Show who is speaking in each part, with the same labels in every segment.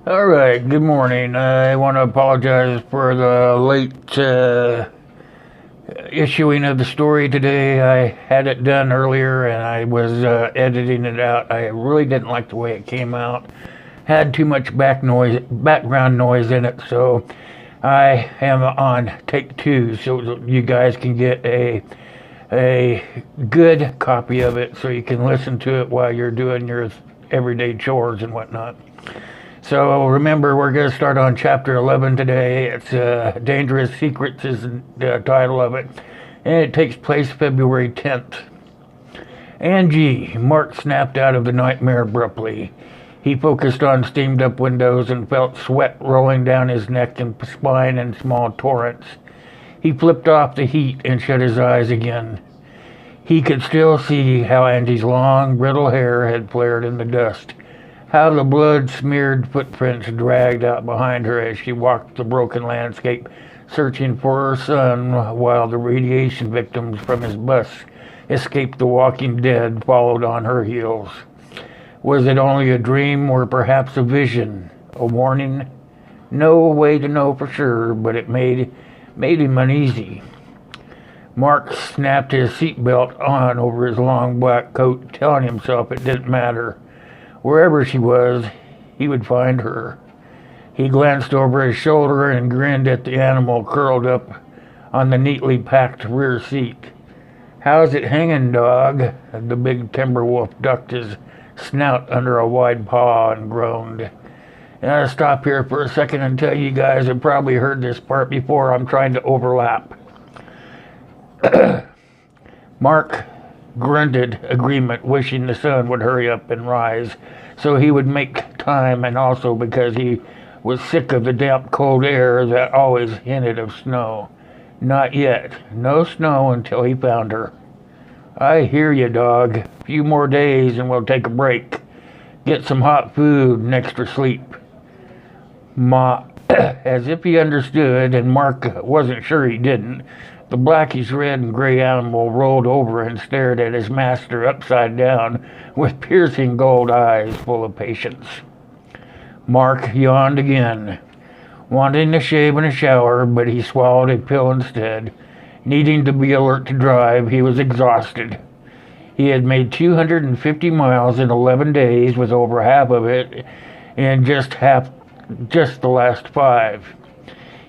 Speaker 1: All right, good morning. I want to apologize for the late issuing of the story today. I had it done earlier and I was editing it out. I really didn't like the way it came out. Had too much background noise in it, so I am on take two so you guys can get a good copy of it so you can listen to it while you're doing your everyday chores and whatnot. So remember, we're going to start on chapter 11 today. It's Dangerous Secrets is the title of it, and it takes place February 10th. Angie, Marc snapped out of the nightmare abruptly. He focused on steamed-up windows and felt sweat rolling down his neck and spine in small torrents. He flipped off the heat and shut his eyes again. He could still see how Angie's long, brittle hair had flared in the dust, how the blood-smeared footprints dragged out behind her as she walked the broken landscape, searching for her son while the radiation victims from his bus escaped the walking dead followed on her heels. Was it only a dream or perhaps a vision, a warning? No way to know for sure, but it made him uneasy. Marc snapped his seatbelt on over his long black coat, telling himself it didn't matter. Wherever she was, he would find her. He glanced over his shoulder and grinned at the animal curled up on the neatly packed rear seat. "How's it hanging, dog?" The big timber wolf ducked his snout under a wide paw and groaned. And I'll stop here for a second and tell you guys have probably heard this part before. I'm trying to overlap. Marc grunted agreement, wishing the sun would hurry up and rise so he would make time, and also because he was sick of the damp, cold air that always hinted of snow. Not yet. No snow until he found her. "I hear you, dog. A few more days and we'll take a break. Get some hot food and extra sleep." As if he understood, and Marc wasn't sure he didn't, the blackish red and gray animal rolled over and stared at his master upside down with piercing gold eyes full of patience. Marc yawned again, wanting to shave and a shower, but he swallowed a pill instead. Needing to be alert to drive, he was exhausted. He had made 250 miles in 11 days, with over half of it in just the last 5.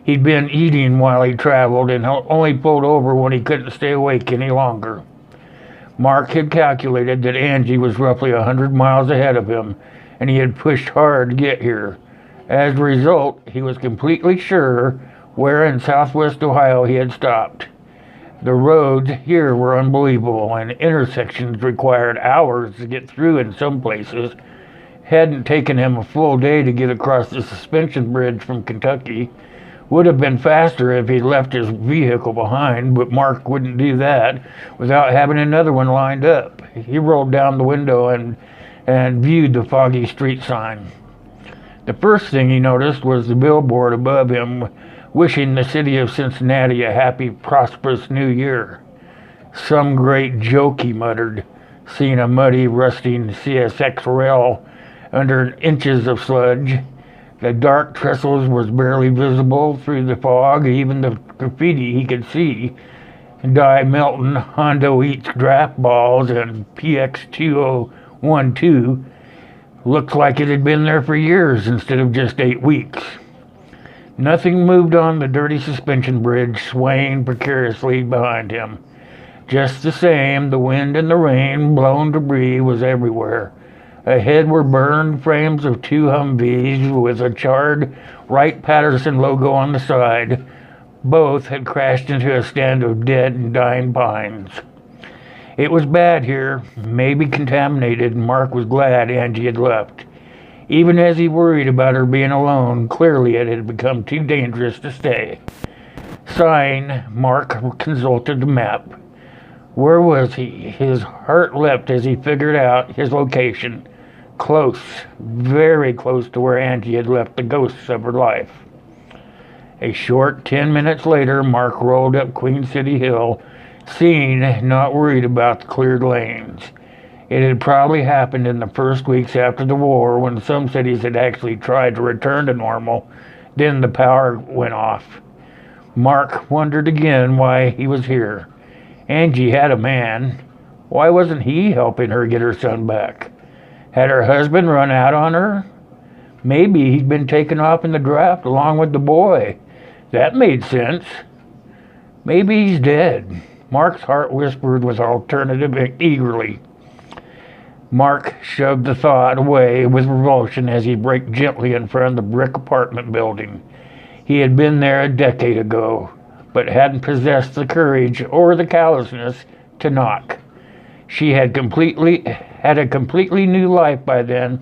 Speaker 1: He'd been eating while he traveled and only pulled over when he couldn't stay awake any longer. Marc had calculated that Angie was roughly 100 miles ahead of him, and he had pushed hard to get here. As a result, he was completely sure where in southwest Ohio he had stopped. The roads here were unbelievable, and intersections required hours to get through in some places. Hadn't taken him a full day to get across the suspension bridge from Kentucky. Would have been faster if he'd left his vehicle behind, but Marc wouldn't do that without having another one lined up. He rolled down the window and viewed the foggy street sign. The first thing he noticed was the billboard above him, wishing the city of Cincinnati a happy, prosperous new year. "Some great joke," he muttered, seeing a muddy, rusting CSX rail under inches of sludge. The dark trestles was barely visible through the fog. Even the graffiti he could see. Die Melton, Hondo Eats Draft Balls, and PX2012 looked like it had been there for years instead of just 8 weeks. Nothing moved on the dirty suspension bridge, swaying precariously behind him. Just the same, the wind and the rain, blown debris was everywhere. Ahead were burned frames of 2 Humvees with a charred Wright-Patterson logo on the side. Both had crashed into a stand of dead and dying pines. It was bad here, maybe contaminated, and Marc was glad Angie had left. Even as he worried about her being alone, clearly it had become too dangerous to stay. Sighing, Marc consulted the map. Where was he? His heart leapt as he figured out his location. Close, very close to where Angie had left the ghosts of her life. A short 10 minutes later, Marc rolled up Queen City Hill, seeing, not worried about the cleared lanes. It had probably happened in the first weeks after the war when some cities had actually tried to return to normal. Then the power went off. Marc wondered again why he was here. Angie had a man. Why wasn't he helping her get her son back? Had her husband run out on her? Maybe he'd been taken off in the draft along with the boy. That made sense. Maybe he's dead. Marc's heart whispered with alternative eagerly. Marc shoved the thought away with revulsion as he braked gently in front of the brick apartment building. He had been there a decade ago, but hadn't possessed the courage or the callousness to knock. She had a completely new life by then,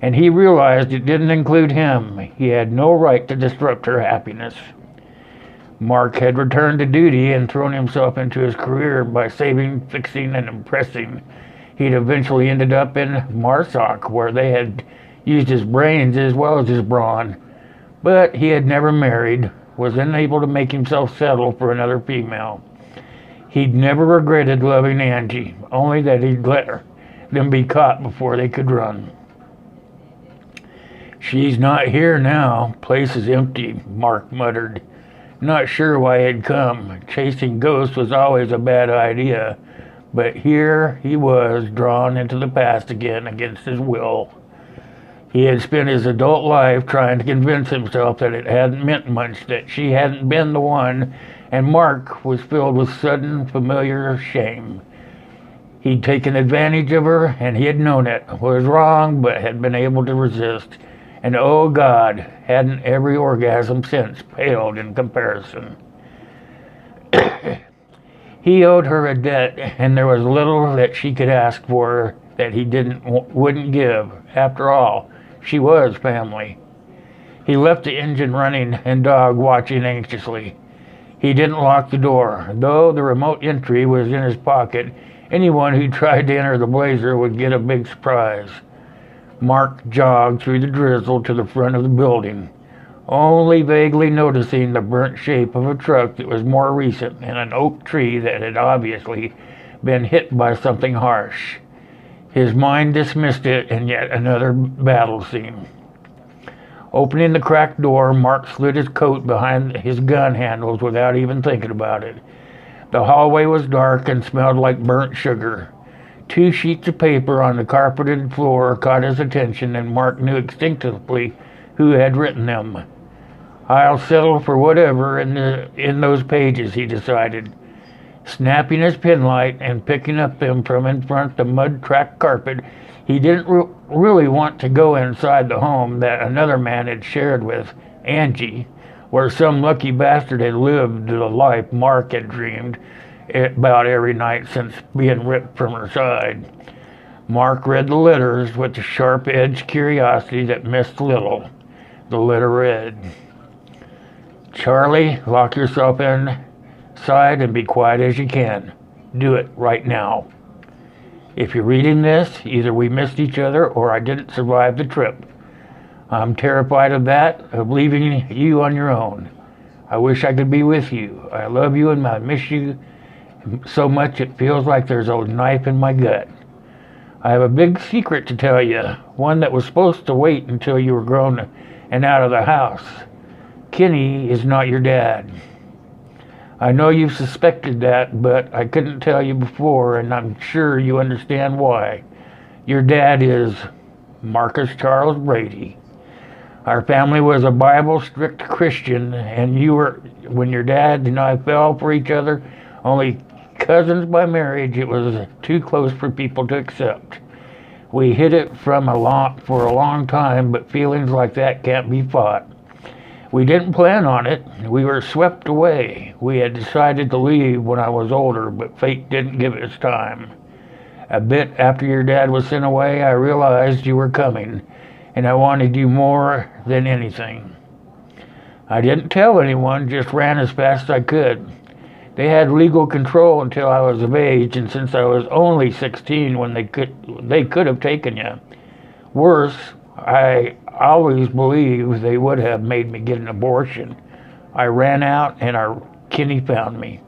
Speaker 1: and he realized it didn't include him. He had no right to disrupt her happiness. Marc had returned to duty and thrown himself into his career by saving, fixing, and impressing. He'd eventually ended up in Marsoc, where they had used his brains as well as his brawn. But he had never married, was unable to make himself settle for another female. He'd never regretted loving Angie, only that he'd let them be caught before they could run. She's not here now. Place is empty, Marc muttered. Not sure why he'd come. Chasing ghosts was always a bad idea. But here he was, drawn into the past again against his will. He had spent his adult life trying to convince himself that it hadn't meant much, that she hadn't been the one, and Marc was filled with sudden, familiar shame. He'd taken advantage of her, and he had known it. Was wrong, but had been able to resist. And oh God, hadn't every orgasm since paled in comparison. He owed her a debt, and there was little that she could ask for that he wouldn't give. After all, she was family. He left the engine running and dog watching anxiously. He didn't lock the door. Though the remote entry was in his pocket, anyone who tried to enter the Blazer would get a big surprise. Marc jogged through the drizzle to the front of the building, only vaguely noticing the burnt shape of a truck that was more recent and an oak tree that had obviously been hit by something harsh. His mind dismissed it, and yet another battle scene. Opening the cracked door, Marc slid his coat behind his gun handles without even thinking about it. The hallway was dark and smelled like burnt sugar. 2 sheets of paper on the carpeted floor caught his attention, and Marc knew instinctively who had written them. I'll settle for whatever in those pages, he decided. Snapping his penlight and picking up them from in front of the mud-tracked carpet, he didn't really want to go inside the home that another man had shared with, Angie, where some lucky bastard had lived the life Marc had dreamed about every night since being ripped from her side. Marc read the letters with the sharp-edged curiosity that missed little. The letter read, Charlie, lock yourself inside and be quiet as you can. Do it right now. If you're reading this, either we missed each other or I didn't survive the trip. I'm terrified of that, of leaving you on your own. I wish I could be with you. I love you and I miss you so much it feels like there's a knife in my gut. I have a big secret to tell you, one that was supposed to wait until you were grown and out of the house. Kenny is not your dad. I know you've suspected that, but I couldn't tell you before, and I'm sure you understand why. Your dad is Marcus Charles Brady. Our family was a Bible-strict Christian, and when your dad and I fell for each other, only cousins by marriage, it was too close for people to accept. We hid it for a long time, but feelings like that can't be fought. We didn't plan on it. We were swept away. We had decided to leave when I was older, but fate didn't give us time. A bit after your dad was sent away, I realized you were coming, and I wanted you more than anything. I didn't tell anyone, just ran as fast as I could. They had legal control until I was of age, and since I was only 16 when they could have taken you. Worse, I always believed they would have made me get an abortion. I ran out, and our Kenny found me.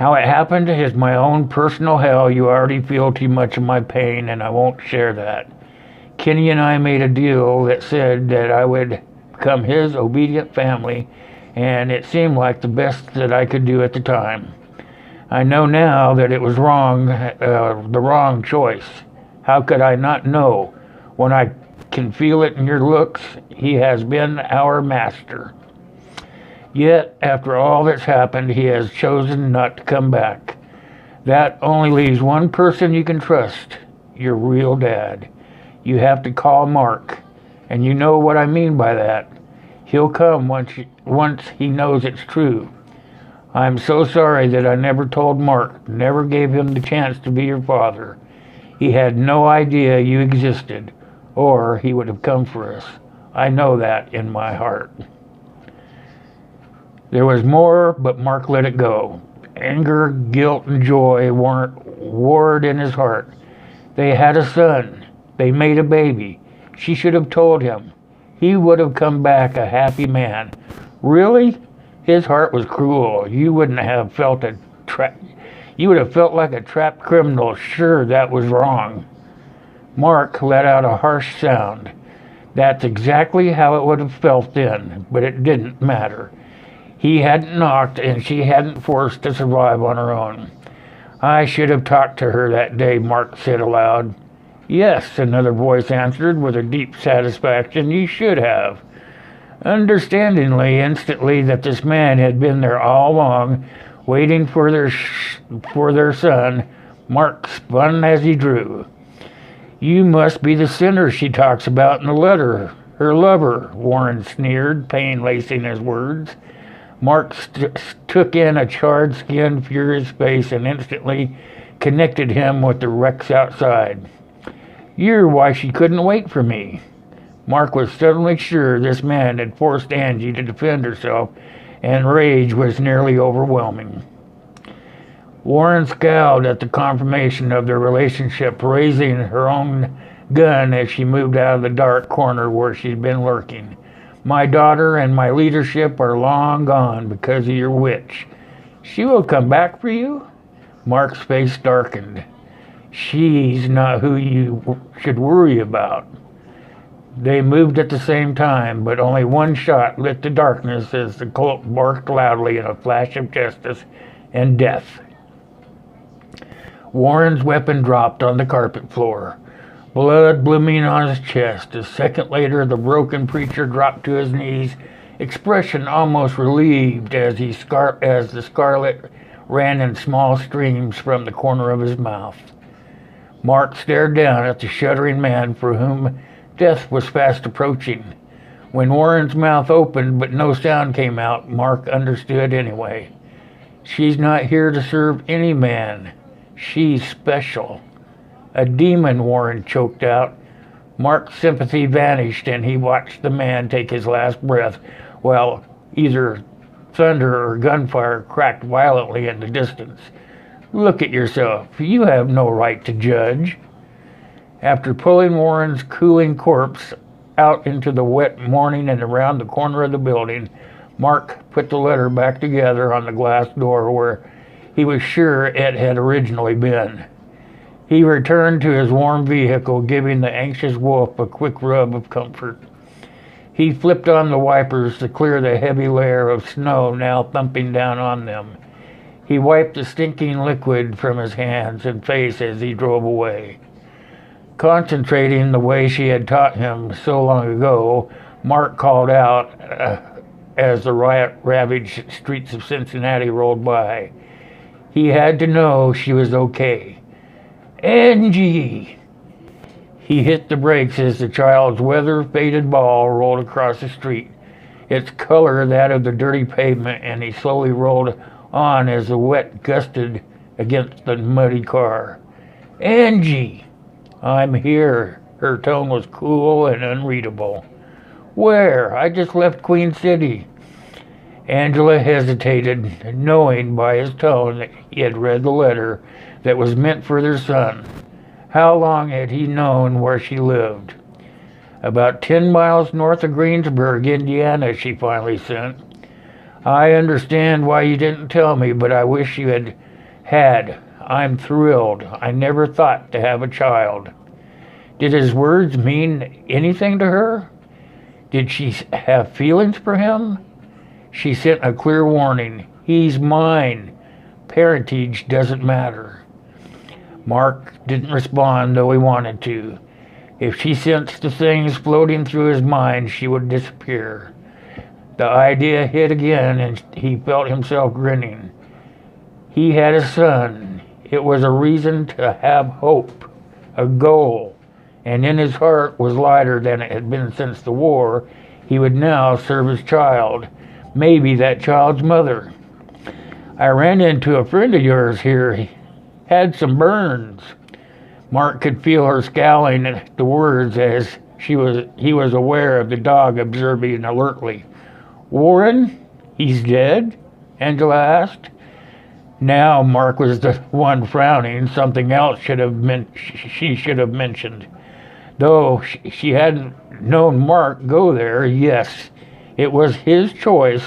Speaker 1: How it happened is my own personal hell. You already feel too much of my pain, and I won't share that. Kenny and I made a deal that said that I would become his obedient family, and it seemed like the best that I could do at the time. I know now that it was wrong, the wrong choice. How could I not know? When I can feel it in your looks, he has been our master. Yet, after all that's happened, he has chosen not to come back. That only leaves one person you can trust, your real dad. You have to call Marc, and you know what I mean by that. He'll come once he knows it's true. I'm so sorry that I never told Marc, never gave him the chance to be your father. He had no idea you existed, or he would have come for us. I know that in my heart. There was more, but Marc let it go. Anger, guilt, and joy warred in his heart. They had a son. They made a baby. She should have told him. He would have come back a happy man. Really? His heart was cruel. You wouldn't have felt You would have felt like a trapped criminal. Sure, that was wrong. Marc let out a harsh sound. That's exactly how it would have felt then, but it didn't matter. He hadn't knocked, and she hadn't forced to survive on her own. I should have talked to her that day, Marc said aloud. Yes, another voice answered with a deep satisfaction. You should have. Understandingly, instantly, that this man had been there all along, waiting for their son, Marc spun as he drew. You must be the sinner she talks about in the letter. Her lover, Warren sneered, pain lacing his words. Marc took in a charred-skinned, furious face and instantly connected him with the wrecks outside. You're why she couldn't wait for me. Marc was suddenly sure this man had forced Angie to defend herself, and rage was nearly overwhelming. Warren scowled at the confirmation of their relationship, raising her own gun as she moved out of the dark corner where she'd been lurking. My daughter and my leadership are long gone because of your witch. She will come back for you? Marc's face darkened. She's not who you should worry about. They moved at the same time, but only one shot lit the darkness as the Colt barked loudly in a flash of justice and death. Warren's weapon dropped on the carpet floor, blood blooming on his chest. A second later, the broken preacher dropped to his knees, expression almost relieved as the scarlet ran in small streams from the corner of his mouth. Marc stared down at the shuddering man for whom death was fast approaching. When Warren's mouth opened but no sound came out, Marc understood anyway. She's not here to serve any man. She's special. A demon, Warren choked out. Marc's sympathy vanished, and he watched the man take his last breath while either thunder or gunfire cracked violently in the distance. Look at yourself. You have no right to judge. After pulling Warren's cooling corpse out into the wet morning and around the corner of the building, Marc put the letter back together on the glass door where he was sure it had originally been. He returned to his warm vehicle, giving the anxious wolf a quick rub of comfort. He flipped on the wipers to clear the heavy layer of snow now thumping down on them. He wiped the stinking liquid from his hands and face as he drove away. Concentrating the way she had taught him so long ago, Marc called out as the riot-ravaged streets of Cincinnati rolled by. He had to know she was okay. Angie! He hit the brakes as the child's weather-faded ball rolled across the street, its color that of the dirty pavement, and he slowly rolled on as the wet gusted against the muddy car. Angie! I'm here. Her tone was cool and unreadable. Where? I just left Queen City. Angela hesitated, knowing by his tone that he had read the letter that was meant for their son. How long had he known where she lived? About 10 miles north of Greensburg, Indiana, she finally sent. I understand why you didn't tell me, but I wish you had I'm thrilled. I never thought to have a child. Did his words mean anything to her? Did she have feelings for him? She sent a clear warning. He's mine. Parentage doesn't matter. Marc didn't respond, though he wanted to. If she sensed the things floating through his mind, she would disappear. The idea hit again, and he felt himself grinning. He had a son. It was a reason to have hope, a goal, and in his heart was lighter than it had been since the war. He would now serve his child, maybe that child's mother. I ran into a friend of yours here. He had some burns. Marc could feel her scowling at the words as he was aware of the dog observing alertly. Warren? He's dead? Angela asked. Now Marc was the one frowning. Something else she should have mentioned. Though she hadn't known Marc go there, yes, it was his choice.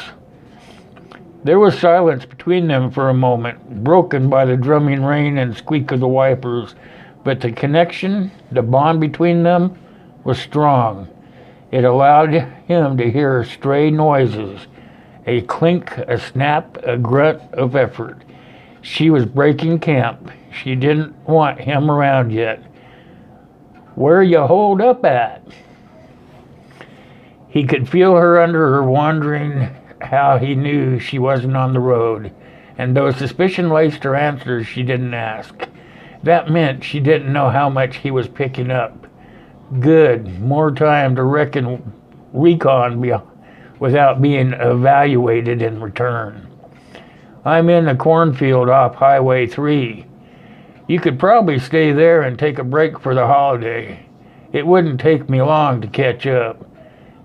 Speaker 1: There was silence between them for a moment, broken by the drumming rain and squeak of the wipers, but the connection, the bond between them, was strong. It allowed him to hear stray noises, a clink, a snap, a grunt of effort. She was breaking camp. She didn't want him around yet. Where you holed up at? He could feel her under her, wondering how he knew she wasn't on the road, and though suspicion laced her answers, she didn't ask. That meant she didn't know how much he was picking up. Good, more time to recon without being evaluated in return. I'm in the cornfield off Highway 3. You could probably stay there and take a break for the holiday. It wouldn't take me long to catch up.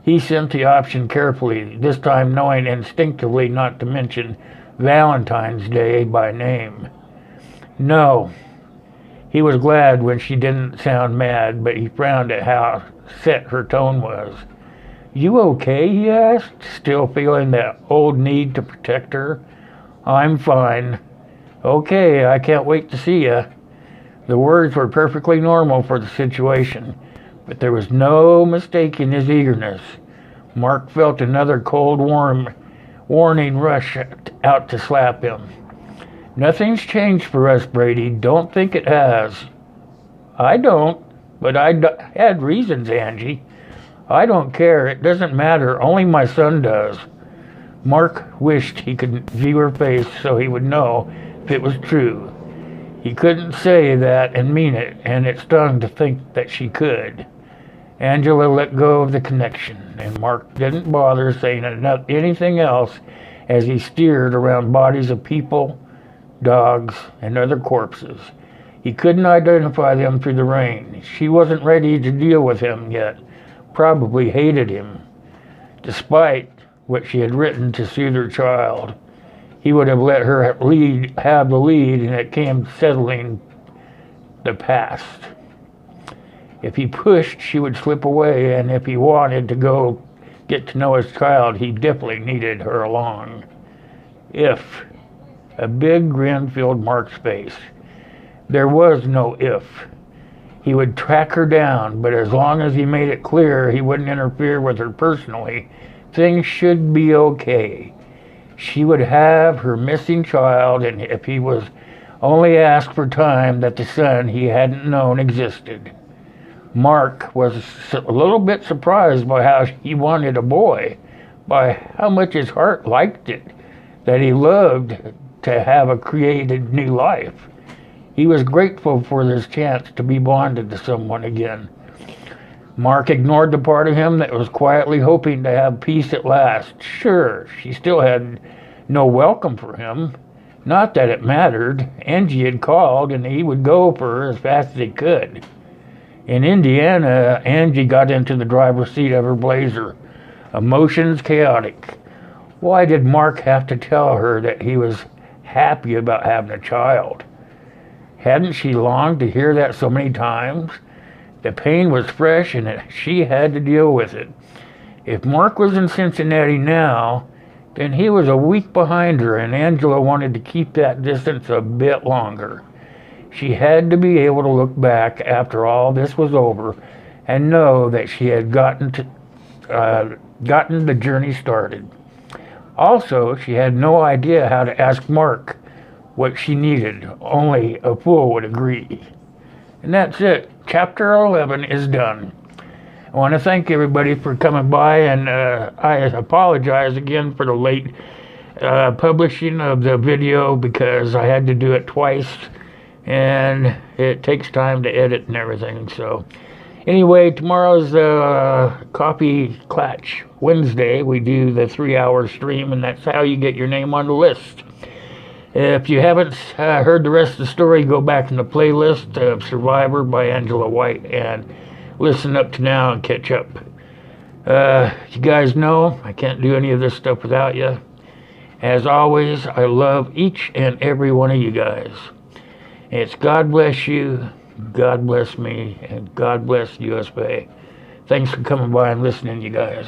Speaker 1: He sent the option carefully, this time knowing instinctively not to mention Valentine's Day by name. No. He was glad when she didn't sound mad, but he frowned at how set her tone was. You okay? He asked, still feeling that old need to protect her. I'm fine. Okay, I can't wait to see you. The words were perfectly normal for the situation, but there was no mistaking his eagerness. Marc felt another cold warning rush out to slap him. Nothing's changed for us, Brady. Don't think it has. I don't, but I had reasons, Angie. I don't care. It doesn't matter. Only my son does. Marc wished he could view her face so he would know if it was true. He couldn't say that and mean it, and it stung to think that she could. Angela let go of the connection, and Marc didn't bother saying anything else as he steered around bodies of people, dogs, and other corpses. He couldn't identify them through the rain. She wasn't ready to deal with him yet, probably hated him. Despite what she had written to soothe her child, he would have let her have the lead, and it came settling the past. If he pushed, she would slip away, and if he wanted to go get to know his child, he definitely needed her along. If. A big grin filled Marc's face. There was no if. He would track her down, but as long as he made it clear he wouldn't interfere with her personally, things should be okay. She would have her missing child, and if he was only asked for time, that the son he hadn't known existed. Marc was a little bit surprised by how he wanted a boy, by how much his heart liked it, that he loved to have a created new life. He was grateful for this chance to be bonded to someone again. Marc ignored the part of him that was quietly hoping to have peace at last. Sure, she still had no welcome for him. Not that it mattered. Angie had called, and he would go for her as fast as he could. In Indiana, Angie got into the driver's seat of her Blazer, emotions chaotic. Why did Marc have to tell her that he was happy about having a child? Hadn't she longed to hear that so many times? The pain was fresh, and she had to deal with it. If Marc was in Cincinnati now, then he was a week behind her, and Angela wanted to keep that distance a bit longer. She had to be able to look back after all this was over and know that she had gotten the journey started. Also, she had no idea how to ask Marc what she needed. Only a fool would agree. And that's it. Chapter 11 is done. I want to thank everybody for coming by, and I apologize again for the late publishing of the video because I had to do it twice, and it takes time to edit and everything. So anyway, tomorrow's Coffee Clatch Wednesday. We do the 3-hour stream, and that's how you get your name on the list. If you haven't heard the rest of the story, go back in the playlist of Survivor by Angela White and listen up to now and catch up. You guys know I can't do any of this stuff without you. As always, I love each and every one of you guys. It's God bless you, God bless me, and God bless USA. Thanks for coming by and listening, you guys.